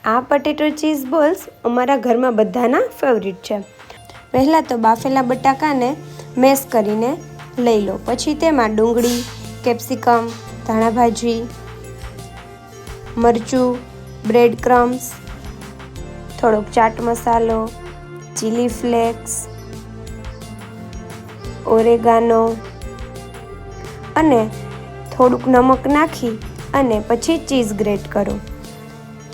આ potato cheese balls અમારા ઘરમાં બધાના ફેવરિટ છે। પહેલાં તો બાફેલા બટાકાને મેશ કરીને લઈ લો। પછી તેમાં ડુંગળી, કેપ્સિકમ, ધાણા ભાજી, મરચું, બ્રેડ ક્રમ્સ, થોડોક ચાટ મસાલો, ચીલી ફ્લેક્સ, ઓરેગાનો અને થોડુંક નમક નાખી અને પછી ચીઝ ગ્રેટ કરો।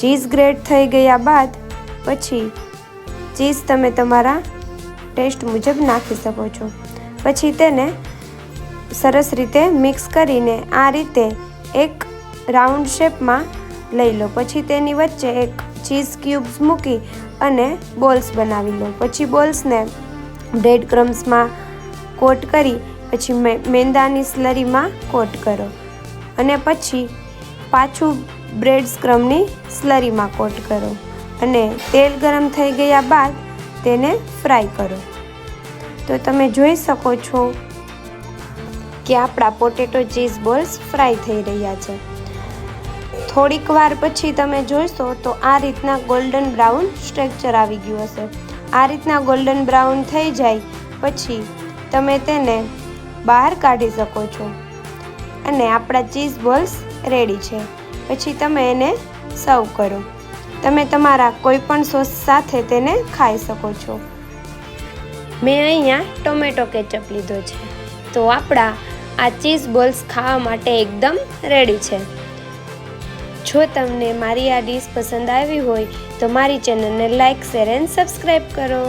ચીઝ ગ્રેટ થઈ ગયા બાદ પછી ચીઝ તમે તમારા ટેસ્ટ મુજબ નાખી શકો છો। પછી તેને સરસ રીતે મિક્સ કરીને આ રીતે એક રાઉન્ડ શેપમાં લઈ લો। પછી તેની વચ્ચે એક ચીઝ ક્યુબ્સ મૂકી અને બોલ્સ બનાવી લો। પછી બોલ્સને બ્રેડ ક્રમ્સમાં કોટ કરી પછી મેંદાની સ્લરીમાં કોટ કરો અને પછી પાછું બ્રેડ ક્રમ્સની સ્લરીમાં કોટ કરો અને તેલ ગરમ થઈ ગયા બાદ તેને ફ્રાય કરો। તો તમે જોઈ શકો છો કે આપણા પોટેટો ચીઝ બોલ્સ ફ્રાય થઈ રહ્યા છે। થોડીક વાર પછી તમે જોશો તો આ રીતના ગોલ્ડન બ્રાઉન સ્ટ્રક્ચર આવી ગયું હશે। આ રીતના ગોલ્ડન બ્રાઉન થઈ જાય પછી તમે તેને બહાર કાઢી શકો છો અને આપણા ચીઝ બોલ્સ રેડી છે। પછી તમે એને સર્વ કરો। તમે તમારા કોઈ પણ સોસ સાથે તેને ખાઈ શકો છો। મેં અહીંયા ટોમેટો કેચઅપ લીધો છે। તો આપણા આ ચીઝ બોલ્સ ખાવા માટે એકદમ રેડી છે। જો તમને મારી આ ડીશ પસંદ આવી હોય તો મારી ચેનલને લાઇક, શેર એન્ડ સબસ્ક્રાઈબ કરો।